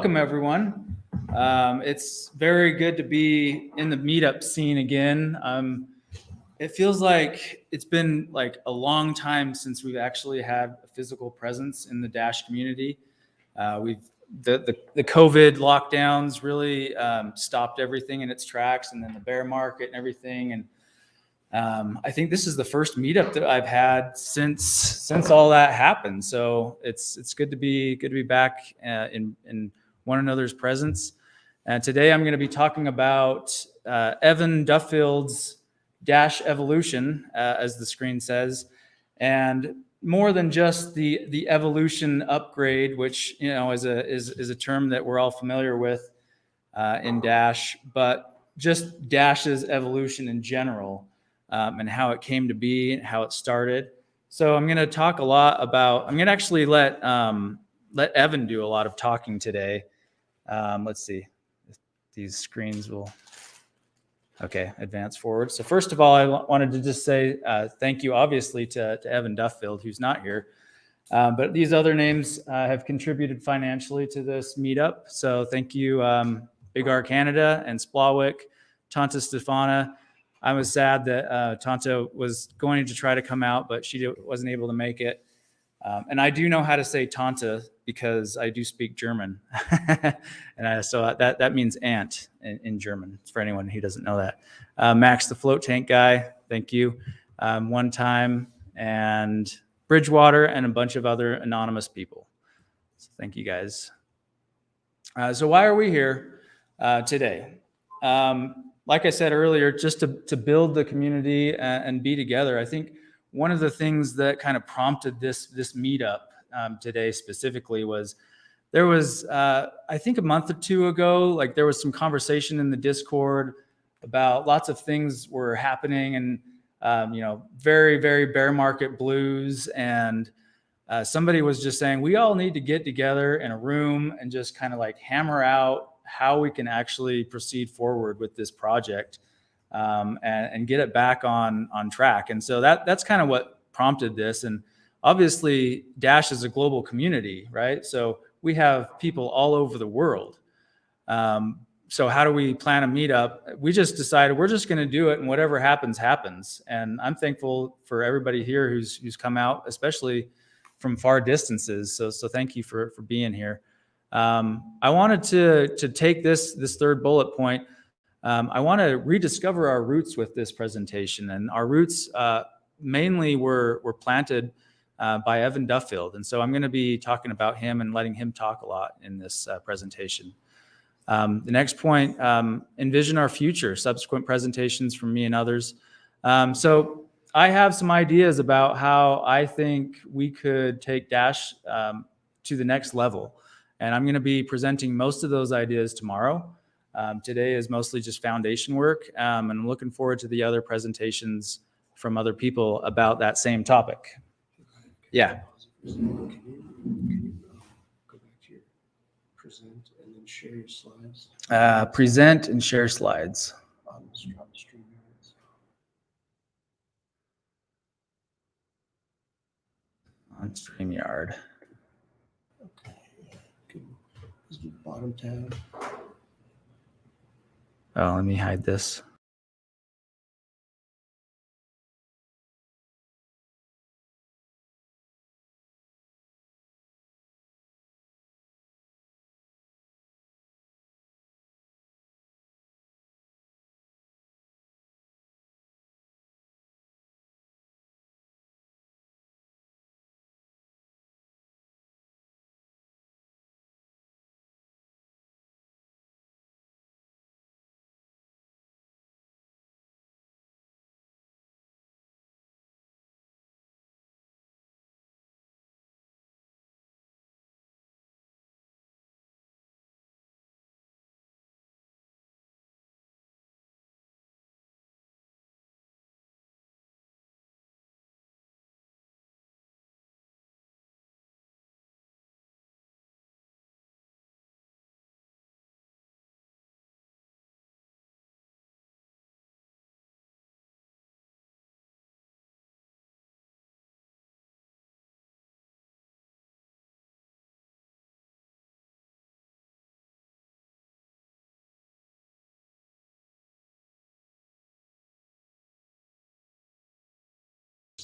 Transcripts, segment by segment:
Welcome, everyone. It's very good to be in the meetup scene again. It feels like it's been like a long time since we've actually had a physical presence in the Dash community. The COVID lockdowns really stopped everything in its tracks, and then the bear market and everything. And I think this is the first meetup that I've had since all that happened. So it's good to be back in one another's presence. And today I'm going to be talking about Evan Duffield's Dash evolution, as the screen says, and more than just the evolution upgrade, which is a term that we're all familiar with in Dash, but just Dash's evolution in general, and how it came to be and how it started. So I'm going to talk a lot about. I'm going to actually let Evan do a lot of talking today. Let's see if these screens will. Okay, advance forward. So first of all, I wanted to just say thank you, obviously, to Evan Duffield, who's not here. But these other names have contributed financially to this meetup. So thank you, Big R Canada and Splawick, Tanta Stefana. I was sad that Tanta was going to try to come out, but she wasn't able to make it. And I do know how to say Tanta because I do speak German. So that means aunt in German, for anyone who doesn't know that. Max, the float tank guy, thank you. One time, and Bridgewater, and a bunch of other anonymous people. So thank you guys. So why are we here today? Like I said earlier, just to build the community and be together. I think one of the things that kind of prompted this meetup today specifically was there was, I think a month or two ago, like there was some conversation in the Discord about lots of things were happening and, very, very bear market blues. And somebody was just saying, we all need to get together in a room and just kind of like hammer out how we can actually proceed forward with this project. And get it back on track. And so that's kind of what prompted this. And obviously Dash is a global community, right? So we have people all over the world. So how do we plan a meetup? We just decided we're just going to do it, and whatever happens, happens. And I'm thankful for everybody here who's come out, especially from far distances. So thank you for being here. I wanted to take this third bullet point. I want to rediscover our roots with this presentation, and our roots mainly were planted by Evan Duffield, and so I'm going to be talking about him and letting him talk a lot in this presentation. The next point, envision our future, subsequent presentations from me and others. So I have some ideas about how I think we could take Dash to the next level, and I'm going to be presenting most of those ideas tomorrow. Today is mostly just foundation work, and I'm looking forward to the other presentations from other people about that same topic. Yeah. Can you go back to your present and then share your slides? Present and share slides. On the stream. On StreamYard. Okay. Good. This is the bottom tab. Oh, let me hide this.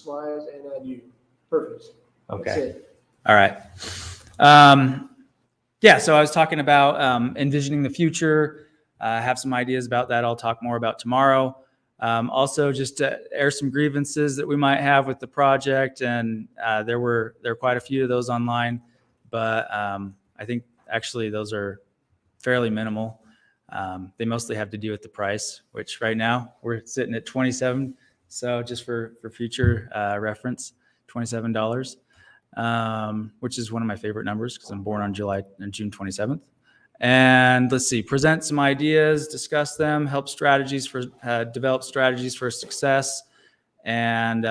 slides and add you. Perfect. That's Okay. it. All right. Yeah, so I was talking about envisioning the future. I have some ideas about that I'll talk more about tomorrow. Also, just to air some grievances that we might have with the project, and there were quite a few of those online, but I think actually those are fairly minimal. They mostly have to do with the price, which right now we're sitting at $27. So just for future reference, $27. Which is one of my favorite numbers because I'm born on June 27th. And let's see, present some ideas, discuss them, help strategies for develop strategies for success. And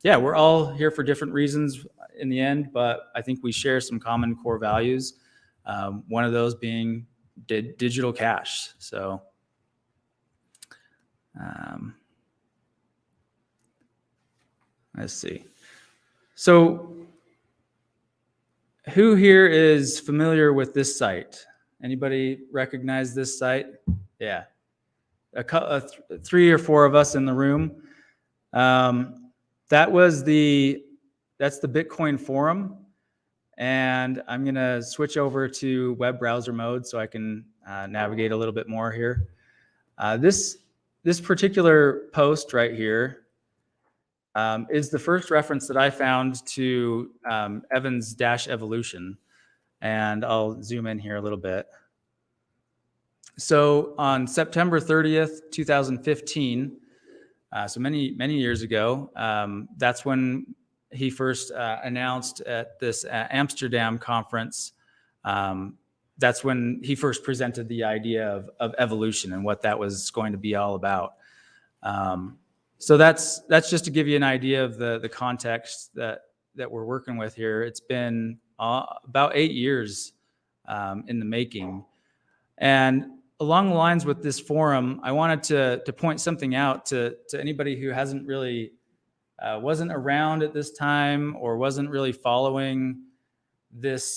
yeah, we're all here for different reasons in the end, but I think we share some common core values. One of those being digital cash. So let's see. So who here is familiar with this site? Anybody recognize this site? Yeah. Three or four of us in the room. That's the Bitcoin forum. And I'm going to switch over to web browser mode so I can navigate a little bit more here. This particular post right here is the first reference that I found to Evan's Dash Evolution. And I'll zoom in here a little bit. So on September 30th, 2015, so many years ago, that's when he first announced at this Amsterdam conference. That's when he first presented the idea of evolution and what that was going to be all about. So that's just to give you an idea of the context that we're working with here. It's been about 8 years in the making. And along the lines with this forum, I wanted to point something out to anybody who hasn't really, wasn't around at this time or wasn't really following this,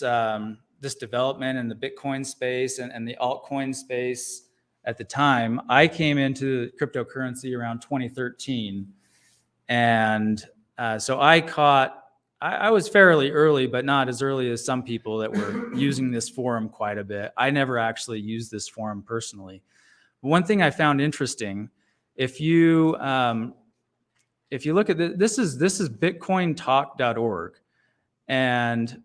this development in the Bitcoin space and the altcoin space at the time. I came into cryptocurrency around 2013. And so I was fairly early, but not as early as some people that were using this forum quite a bit. I never actually used this forum personally. But one thing I found interesting, if you look at this is bitcointalk.org. And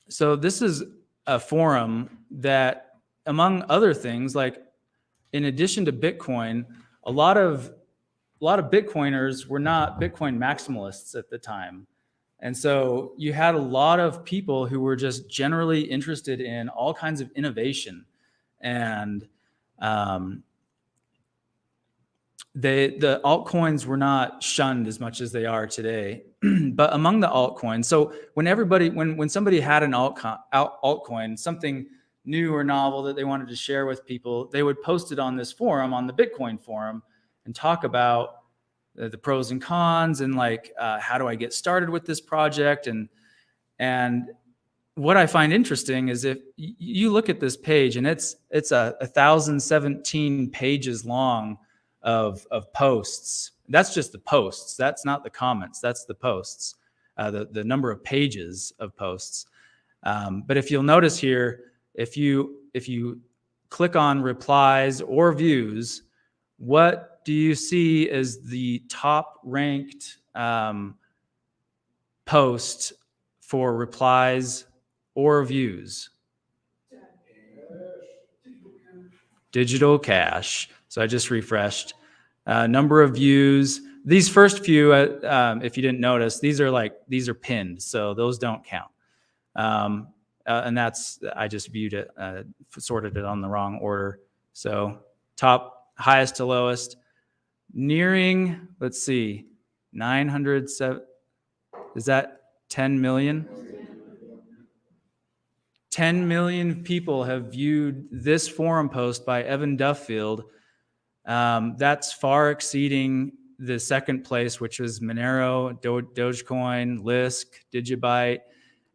so this is a forum that, among other things, like in addition to Bitcoin, a lot of Bitcoiners were not Bitcoin maximalists at the time. And so you had a lot of people who were just generally interested in all kinds of innovation. And the altcoins were not shunned as much as they are today. But among the altcoins, so when somebody had an altcoin, something new or novel that they wanted to share with people, they would post it on this forum, on the Bitcoin forum, and talk about the pros and cons and like how do I get started with this project. And what I find interesting is if you look at this page, and it's 1,017 pages long of posts. That's just the posts. That's not the comments. That's the posts, the number of pages of posts. But if you'll notice here, if you click on replies or views, what do you see as the top ranked post for replies or views? Digital cash. So I just refreshed. Number of views. These first few, if you didn't notice, these are pinned, so those don't count. And I just viewed it, sorted it on the wrong order. So highest to lowest. Nearing, let's see, 907, is that 10 million? 10 million people have viewed this forum post by Evan Duffield. That's far exceeding the second place, which was Monero, Dogecoin, Lisk, Digibyte.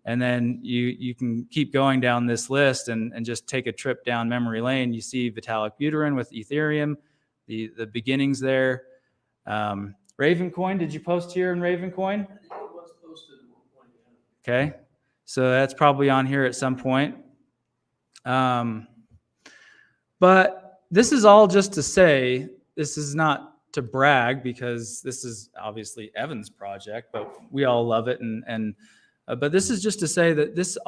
And then you can keep going down this list and just take a trip down memory lane. You see Vitalik Buterin with Ethereum, the beginnings there. Ravencoin, did you post here in Ravencoin? I think it was posted at one point, yeah. Okay, so that's probably on here at some point. But this is all just to say, this is not to brag, because this is obviously Evan's project, but we all love it. But this is just to say that this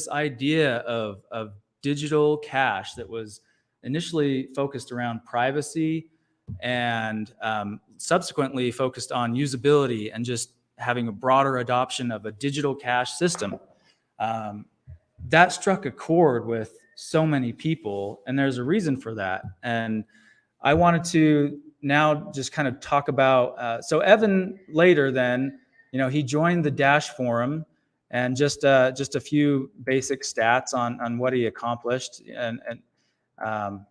idea of digital cash that was initially focused around privacy and subsequently focused on usability and just having a broader adoption of a digital cash system, that struck a chord with so many people, and there's a reason for that. And I wanted to now just kind of talk about, so Evan later then, he joined the Dash forum, and just a few basic stats on what he accomplished. And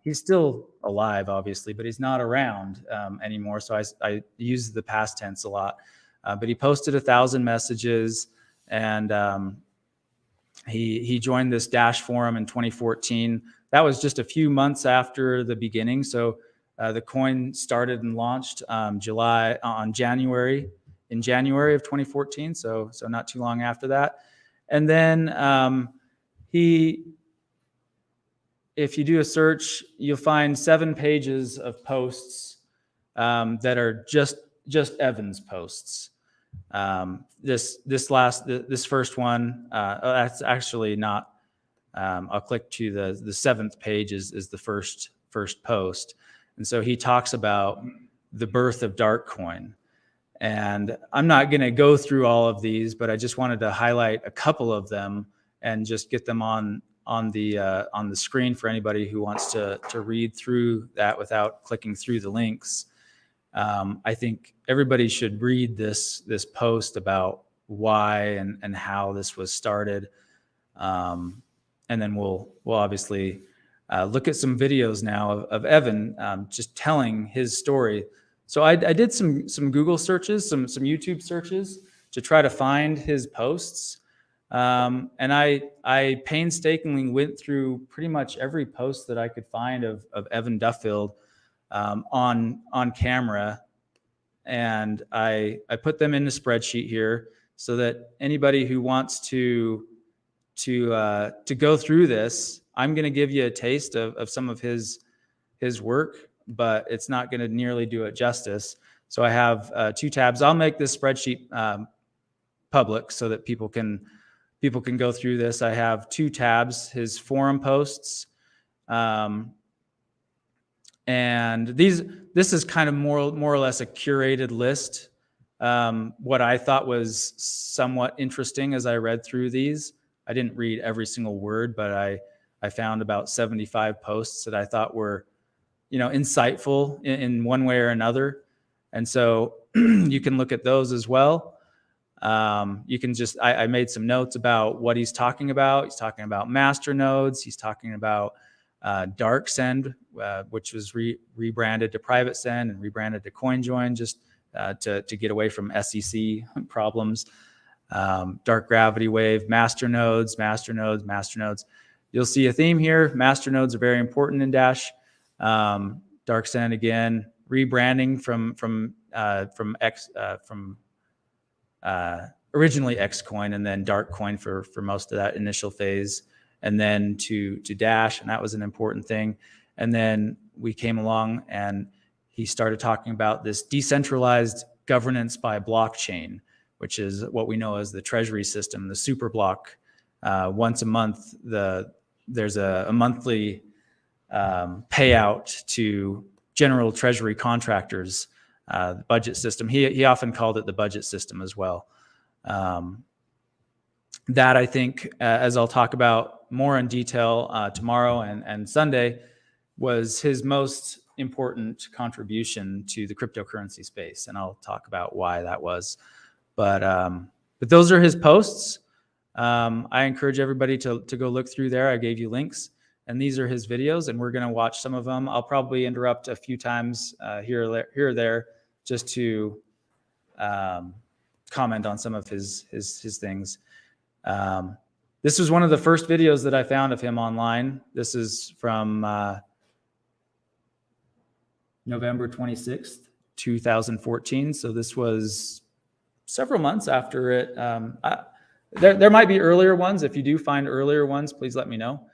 he's still alive, obviously, but he's not around anymore. So I use the past tense a lot. But he posted 1,000 messages, and he joined this Dash forum in 2014. That was just a few months after the beginning. So the coin started and launched in January of 2014. So not too long after that. And then if you do a search, you'll find 7 pages of posts that are just Evan's posts. This first one, that's actually not. I'll click to the 7th page is the first post, and so he talks about the birth of Darkcoin. And I'm not going to go through all of these, but I just wanted to highlight a couple of them and just get them on the screen for anybody who wants to read through that without clicking through the links. I think everybody should read this post about why and how this was started. And then we'll obviously look at some videos now of Evan just telling his story. So I did some Google searches, some YouTube searches to try to find his posts. And I painstakingly went through pretty much every post that I could find of Evan Duffield on camera, and I put them in the spreadsheet here so that anybody who wants to go through this, I'm going to give you a taste of some of his work, but it's not going to nearly do it justice. So I have 2 tabs. I'll make this spreadsheet public so that people can go through this. I have 2 tabs: his forum posts, and this is kind of more or less a curated list. What I thought was somewhat interesting as I read through these, I didn't read every single word, but I found about 75 posts that I thought were, insightful in one way or another. And so you can look at those as well. You can just, I made some notes about what he's talking about. He's talking about master nodes. He's talking about Dark Send, which was rebranded to Private Send and rebranded to CoinJoin, just to get away from SEC problems. Dark Gravity Wave, master nodes. You'll see a theme here. Master nodes are very important in Dash. Dark Send again, rebranding from originally Xcoin and then Darkcoin for most of that initial phase, and then to Dash, and that was an important thing. And then we came along and he started talking about this decentralized governance by blockchain, which is what we know as the treasury system, the super block. Once a month, there's a monthly payout to general treasury contractors, the budget system. He often called it the budget system as well. That, I think, as I'll talk about more in detail tomorrow and Sunday, was his most important contribution to the cryptocurrency space, and I'll talk about why that was. But those are his posts. I encourage everybody to go look through there. I gave you links, and these are his videos, and we're going to watch some of them. I'll probably interrupt a few times here or there just to comment on some of his things. This was one of the first videos that I found of him online. This is from November 26th, 2014. So this was several months after it. There might be earlier ones. If you do find earlier ones, please let me know.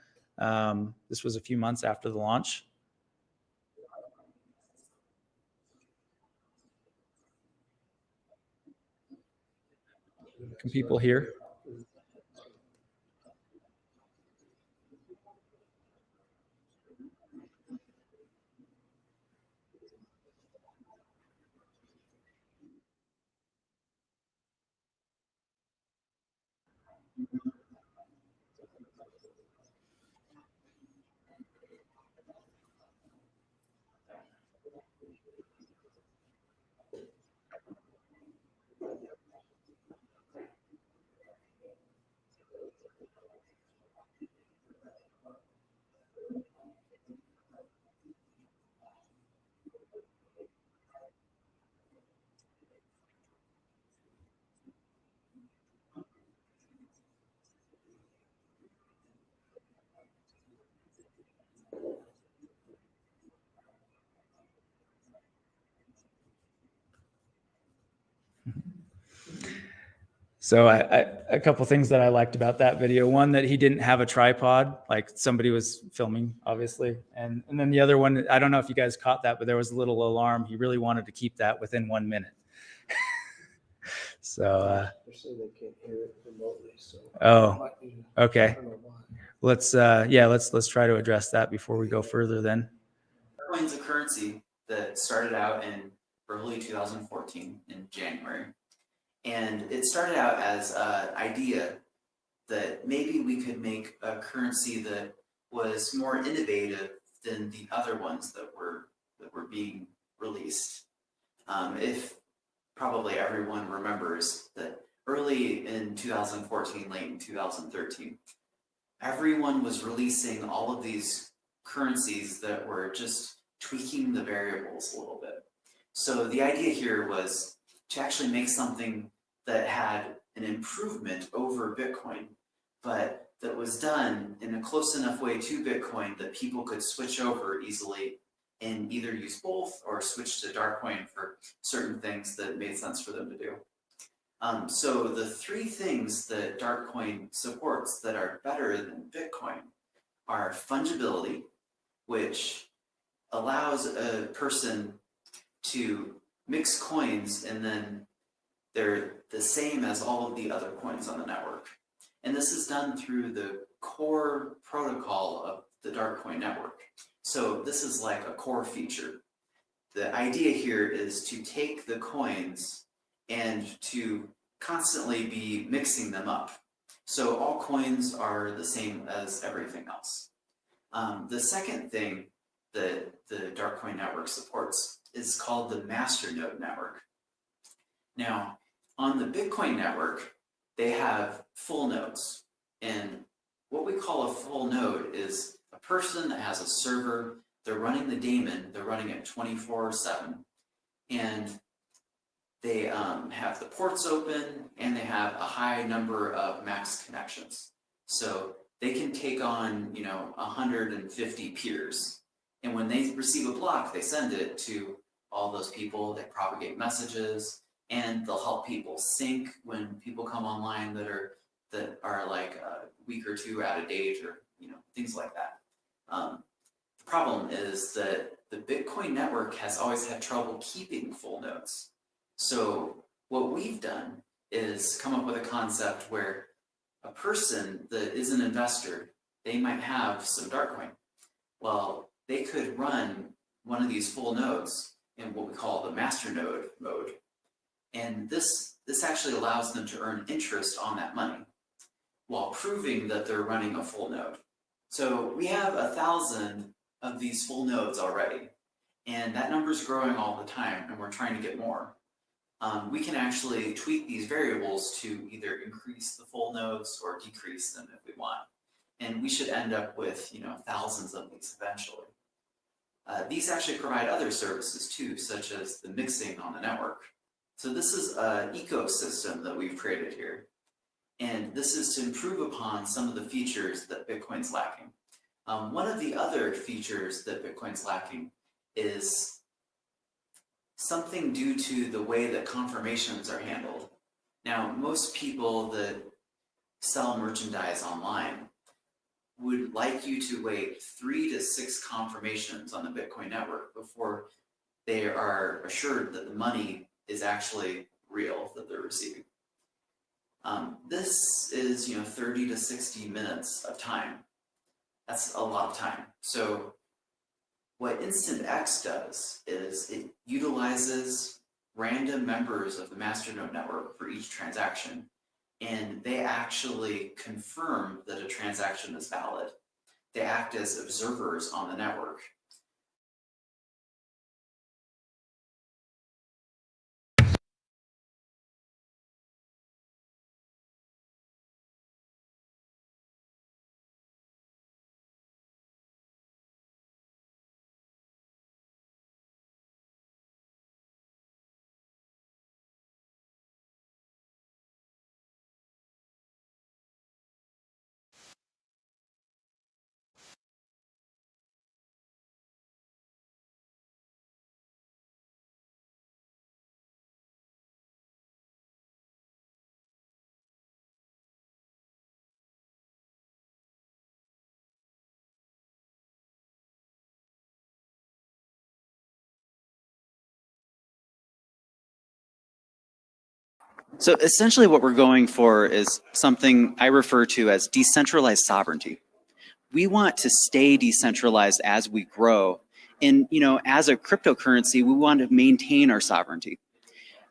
This was a few months after the launch. Can people hear? So a couple things that I liked about that video. One, that he didn't have a tripod, like somebody was filming, obviously. And then the other one, I don't know if you guys caught that, but there was a little alarm. He really wanted to keep that within 1 minute. So They're saying they can't hear it remotely, so. Oh, okay. I don't know why. Let's try to address that before we go further then. Bitcoin's a currency that started out in early 2014 in January. And it started out as an idea that maybe we could make a currency that was more innovative than the other ones that were being released. If probably everyone remembers that early in 2014, late in 2013, everyone was releasing all of these currencies that were just tweaking the variables a little bit. So the idea here was to actually make something that had an improvement over Bitcoin, but that was done in a close enough way to Bitcoin that people could switch over easily and either use both or switch to Darkcoin for certain things that made sense for them to do. So the three things that Darkcoin supports that are better than Bitcoin are fungibility, which allows a person to mix coins and then they're the same as all of the other coins on the network. And this is done through the core protocol of the Darkcoin network. So this is like a core feature. The idea here is to take the coins and to constantly be mixing them up. So all coins are the same as everything else. The second thing that the Darkcoin network supports is called the masternode network. Now, on the Bitcoin network, they have full nodes. And what we call a full node is a person that has a server, they're running the daemon, they're running it 24/7, and they have the ports open and they have a high number of max connections. So they can take on, 150 peers. And when they receive a block, they send it to all those people, they propagate messages, and they'll help people sync when people come online that are like a week or two out of date or things like that. The problem is that the Bitcoin network has always had trouble keeping full nodes. So what we've done is come up with a concept where a person that is an investor, they might have some Darkcoin. Well, they could run one of these full nodes in what we call the masternode mode. And this actually allows them to earn interest on that money while proving that they're running a full node. So we have 1,000 of these full nodes already, and that number is growing all the time, and we're trying to get more. We can actually tweak these variables to either increase the full nodes or decrease them if we want. And we should end up with thousands of these eventually. These actually provide other services too, such as the mixing on the network. So this is an ecosystem that we've created here. And this is to improve upon some of the features that Bitcoin's lacking. One of the other features that Bitcoin's lacking is something due to the way that confirmations are handled. Now, most people that sell merchandise online would like you to wait 3 to 6 confirmations on the Bitcoin network before they are assured that the money is actually real that they're receiving. This is 30 to 60 minutes of time. That's a lot of time. So what InstantX does is it utilizes random members of the masternode network for each transaction, and they actually confirm that a transaction is valid. They act as observers on the network. So essentially what we're going for is something I refer to as decentralized sovereignty. We want to stay decentralized as we grow. And as a cryptocurrency, we want to maintain our sovereignty.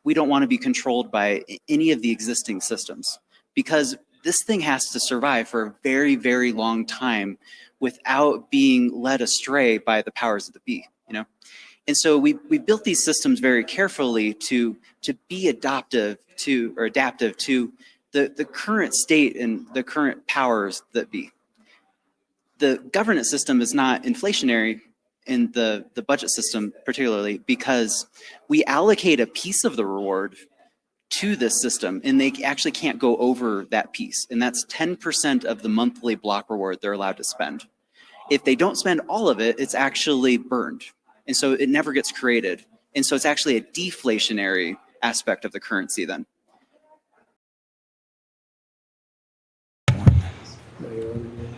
We don't want to be controlled by any of the existing systems, because this thing has to survive for a very, very long time without being led astray by the powers of the be, And so we built these systems very carefully to be adaptive to the current state and the current powers that be. The governance system is not inflationary in the budget system particularly, because we allocate a piece of the reward to this system, and they actually can't go over that piece. And that's 10% of the monthly block reward they're allowed to spend. If they don't spend all of it, it's actually burned. And so it never gets created. And so it's actually a deflationary aspect of the currency then. Now you're on again.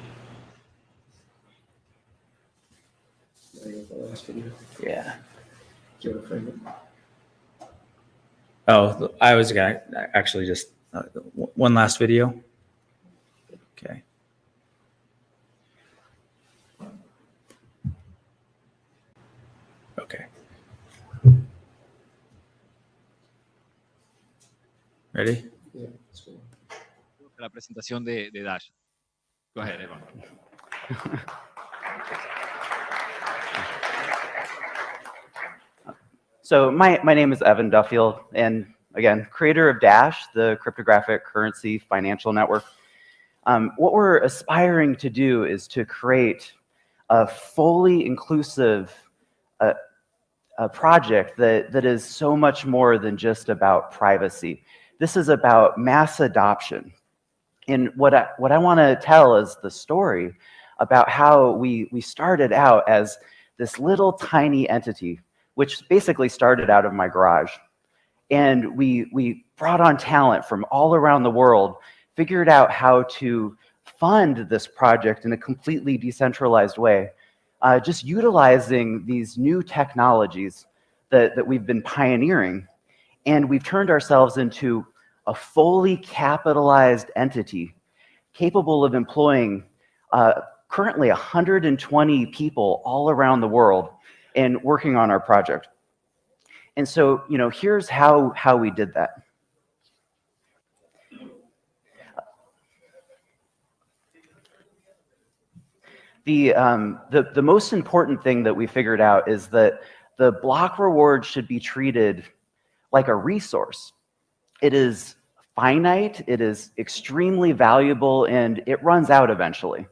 Now you're at the last video. Yeah. Do you want to frame it? Oh, I was gonna actually just one last video. Okay. Okay. Ready? Yeah, that's cool. La presentación de Dash. Go ahead, Evan. So my name is Evan Duffield, and again, creator of Dash, the cryptographic currency financial network. What we're aspiring to do is to create a fully inclusive a project that is so much more than just about privacy. This is about mass adoption. And what I want to tell is the story about how we started out as this little tiny entity, which basically started out of my garage. And we brought on talent from all around the world, figured out how to fund this project in a completely decentralized way, just utilizing these new technologies that we've been pioneering. And we've turned ourselves into a fully capitalized entity capable of employing currently 120 people all around the world and working on our project. And so, here's how we did that. The most important thing that we figured out is that the block reward should be treated like a resource. It is finite, it is extremely valuable, and it runs out eventually.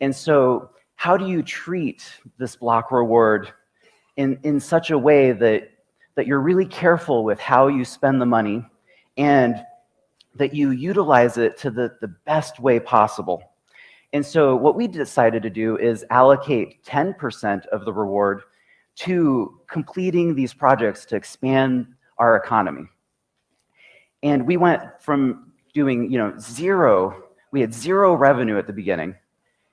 And so how do you treat this block reward in such a way that you're really careful with how you spend the money and that you utilize it to the best way possible? And so what we decided to do is allocate 10% of the reward to completing these projects to expand our economy. And we went from doing, we had zero revenue at the beginning,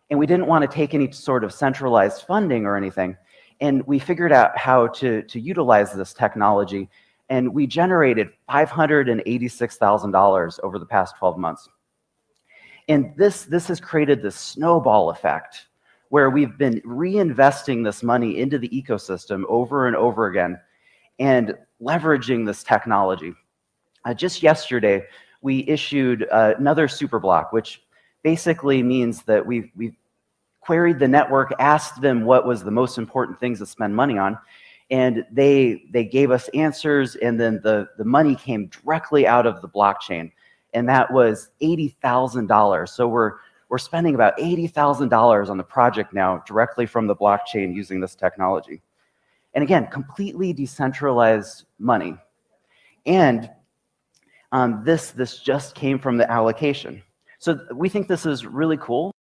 and we didn't want to take any sort of centralized funding or anything. And we figured out how to utilize this technology, and we generated $586,000 over the past 12 months. And this has created this snowball effect where we've been reinvesting this money into the ecosystem over and over again and leveraging this technology. Just yesterday, we issued another super block, which basically means that we've queried the network, asked them what was the most important things to spend money on, and they gave us answers, and then the money came directly out of the blockchain, and that was $80,000. So we're spending about $80,000 on the project now directly from the blockchain using this technology. And again, completely decentralized money. And this just came from the allocation. So we think this is really cool.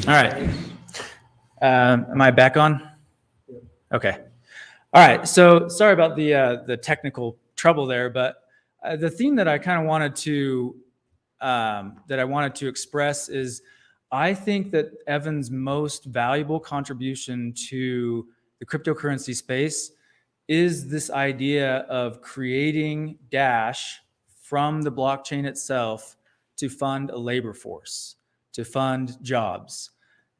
All right. Am I back on? Okay. All right. So sorry about the technical trouble there, but the theme that I kind of wanted to express is I think that Evan's most valuable contribution to the cryptocurrency space is this idea of creating Dash from the blockchain itself to fund a labor force, to fund jobs.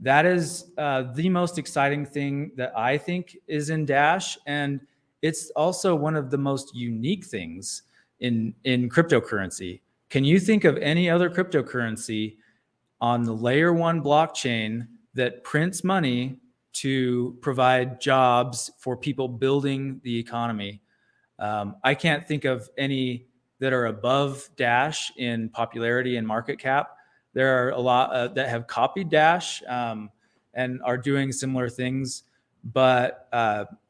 That is the most exciting thing that I think is in Dash, and it's also one of the most unique things in cryptocurrency. Can you think of any other cryptocurrency on the layer 1 blockchain that prints money to provide jobs for people building the economy? I can't think of any that are above Dash in popularity and market cap. There are a lot that have copied Dash and are doing similar things, but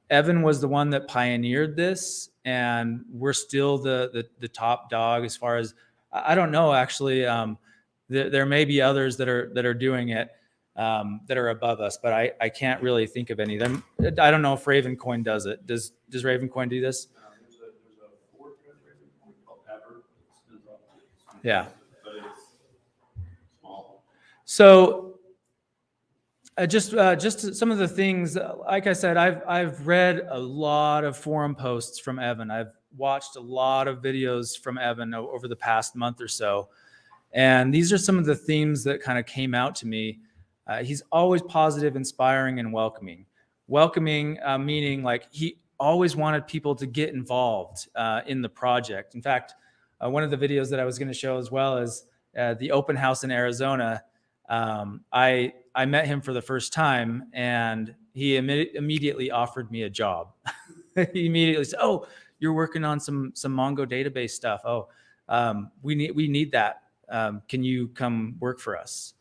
Evan was the one that pioneered this, and we're still the top dog as far as, I don't know, actually. There may be others that are doing it that are above us, but I can't really think of any of them. I don't know if Ravencoin does it. Does Ravencoin do this? There's a fork of Rion called Ever. Yeah. But it's small. So just some of the things, like I said, I've read a lot of forum posts from Evan. I've watched a lot of videos from Evan over the past month or so. And these are some of the themes that kind of came out to me. He's always positive, inspiring, and welcoming. Welcoming meaning like he always wanted people to get involved in the project. In fact, one of the videos that I was going to show as well is the open house in Arizona. I met him for the first time, and he immediately offered me a job. He immediately said, "Oh, you're working on some Mongo database stuff. Oh, we need that. Can you come work for us?"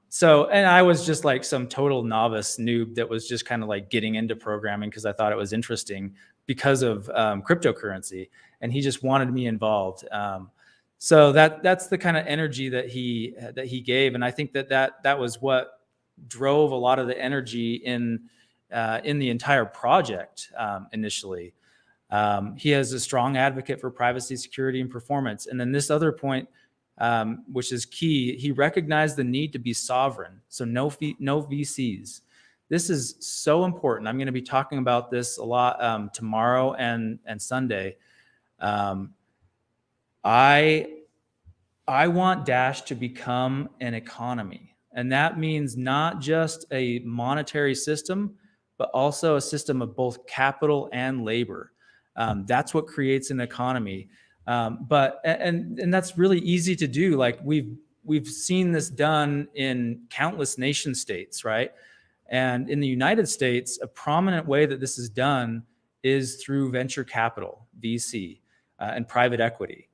So, and I was just like some total novice noob that was just kind of like getting into programming because I thought it was interesting because of cryptocurrency, and he just wanted me involved. So that's the kind of energy that he gave, and I think that was what drove a lot of the energy in the entire project initially. He is a strong advocate for privacy, security, and performance. And then this other point, which is key, he recognized the need to be sovereign. So no VCs. This is so important. I'm going to be talking about this a lot tomorrow and Sunday. I want Dash to become an economy. And that means not just a monetary system, but also a system of both capital and labor. That's what creates an economy. But that's really easy to do. Like we've seen this done in countless nation states, right? And in the United States, a prominent way that this is done is through venture capital, VC, and private equity.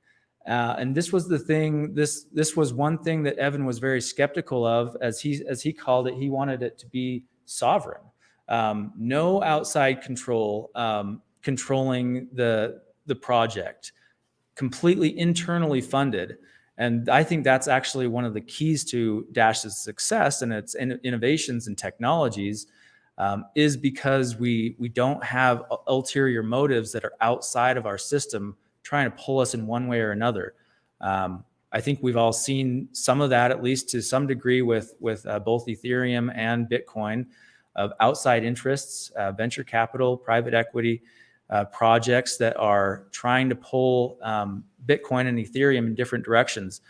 And this was the thing. This was one thing that Evan was very skeptical of, as he called it. He wanted it to be sovereign. no outside control controlling the project, completely internally funded. And I think that's actually one of the keys to Dash's success and its innovations and technologies, is because we don't have ulterior motives that are outside of our system trying to pull us in one way or another. I think we've all seen some of that, at least to some degree, with both Ethereum and Bitcoin, of outside interests, venture capital, private equity, projects that are trying to pull Bitcoin and Ethereum in different directions.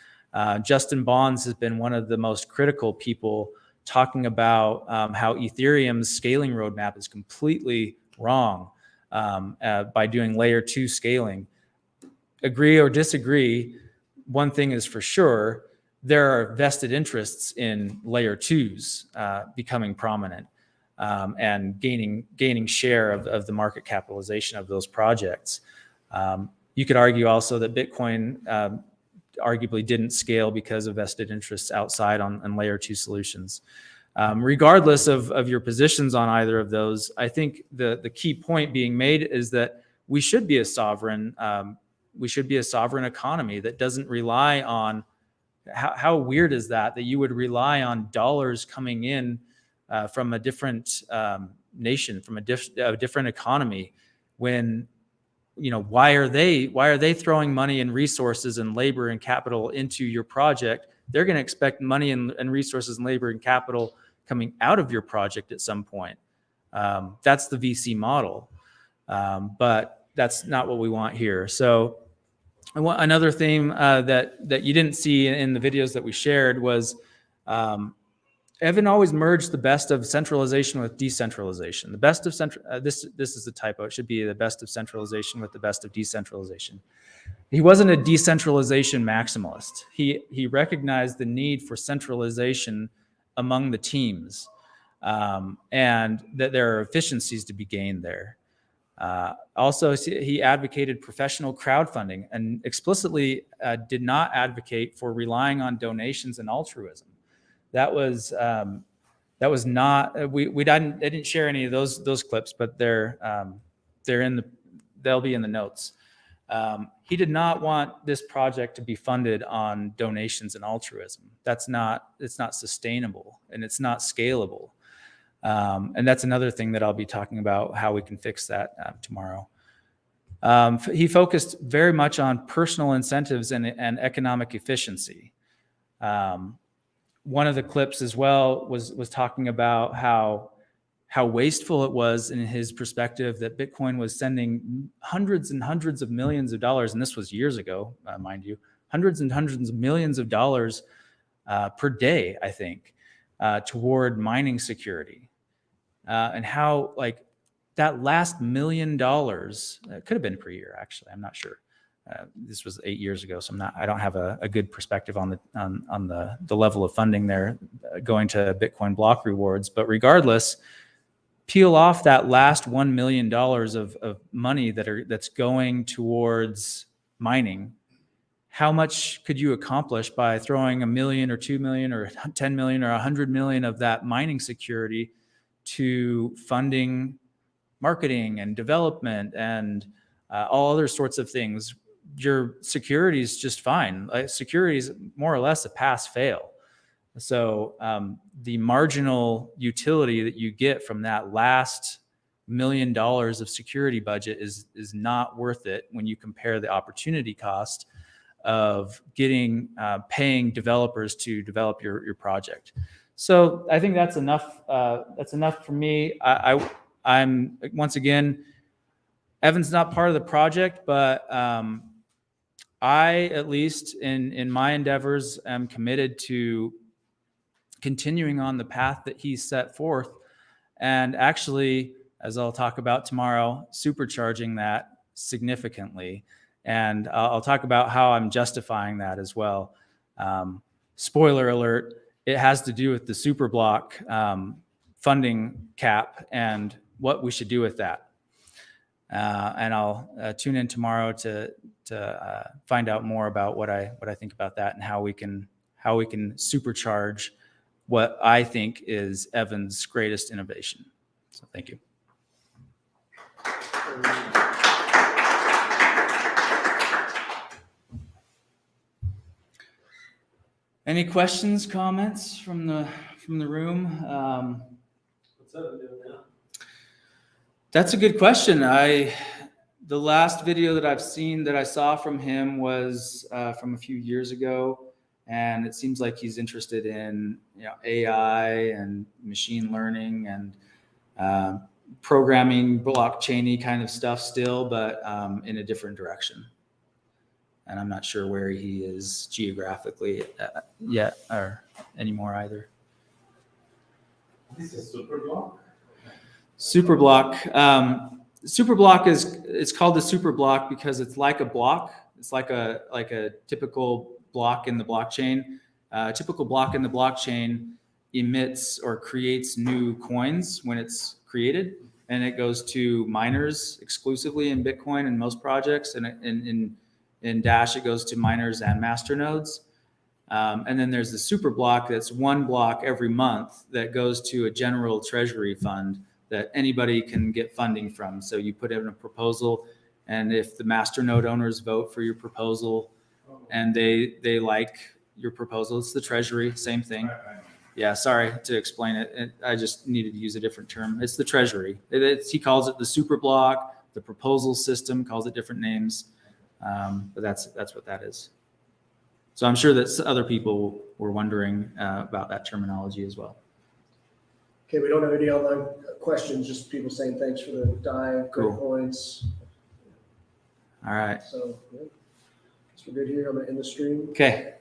Justin Bonds has been one of the most critical people talking about how Ethereum's scaling roadmap is completely wrong by doing layer 2 scaling. Agree or disagree, one thing is for sure, there are vested interests in layer 2s becoming prominent and gaining share of the market capitalization of those projects. You could argue also that Bitcoin arguably didn't scale because of vested interests outside on layer 2 solutions. Regardless of your positions on either of those, I think the key point being made is that we should be a sovereign economy that doesn't rely on, how weird is that you would rely on dollars coming in from a different nation, from a different economy, when, why are they throwing money and resources and labor and capital into your project? They're going to expect money and resources and labor and capital coming out of your project at some point. That's the VC model, but that's not what we want here. So another theme that you didn't see in the videos that we shared was Evan always merged the best of centralization with decentralization. The best of this is a typo. It should be the best of centralization with the best of decentralization. He wasn't a decentralization maximalist. He recognized the need for centralization among the teams, and that there are efficiencies to be gained there. Also, he advocated professional crowdfunding and explicitly did not advocate for relying on donations and altruism. That was not, I didn't share any of those clips, but they'll be in the notes. He did not want this project to be funded on donations and altruism. It's not sustainable and it's not scalable. And that's another thing that I'll be talking about, how we can fix that tomorrow. He focused very much on personal incentives and economic efficiency. One of the clips as well was talking about how wasteful it was, in his perspective, that Bitcoin was sending hundreds and hundreds of millions of dollars, and this was years ago, mind you, hundreds and hundreds of millions of dollars per day, I think, toward mining security. And how, like, that last $1 million, it could have been per year, actually, I'm not sure. This was 8 years ago, so I don't have a good perspective on the level of funding there going to Bitcoin block rewards. But regardless, peel off that last $1 million of money that's going towards mining. How much could you accomplish by throwing $1 million or $2 million or 10 million or 100 million of that mining security to funding marketing and development and all other sorts of things? Your security is just fine. Security is more or less a pass-fail. So the marginal utility that you get from that last $1 million of security budget is not worth it when you compare the opportunity cost of paying developers to develop your project. So I think that's enough. That's enough for me. I'm once again, Evan's not part of the project, but I, at least in my endeavors, am committed to continuing on the path that he set forth, and actually, as I'll talk about tomorrow, supercharging that significantly. And I'll talk about how I'm justifying that as well. Spoiler alert, it has to do with the Superblock funding cap and what we should do with that. And I'll tune in tomorrow to find out more about what I think about that and how we can supercharge what I think is Evan's greatest innovation. So So thank you. Any questions, comments from the room? What's Evan doing now? That's a good question. The last video that I saw from him was from a few years ago, and it seems like he's interested in AI and machine learning and programming, blockchainy kind of stuff still, but in a different direction. And I'm not sure where he is geographically yet or anymore either. This is Superblock. Superblock. Superblock it's called the superblock because it's like a block. It's like a typical block in the blockchain. A typical block in the blockchain emits or creates new coins when it's created, and it goes to miners exclusively in Bitcoin and most projects, and in Dash it goes to miners and masternodes. And then there's the super block that's one block every month that goes to a general treasury fund that anybody can get funding from. So you put in a proposal, and if the masternode owners vote for your proposal and they like your proposal, it's the treasury, same thing. Yeah, sorry to explain it. I just needed to use a different term. It's the treasury. He calls it the super block. The proposal system calls it different names. But that's what that is. So I'm sure that other people were wondering about that terminology as well. Okay, we don't have any online questions, just people saying thanks for the dive, great Cool. points. All right. So, yeah. So we're good here. I'm gonna end the stream. Okay.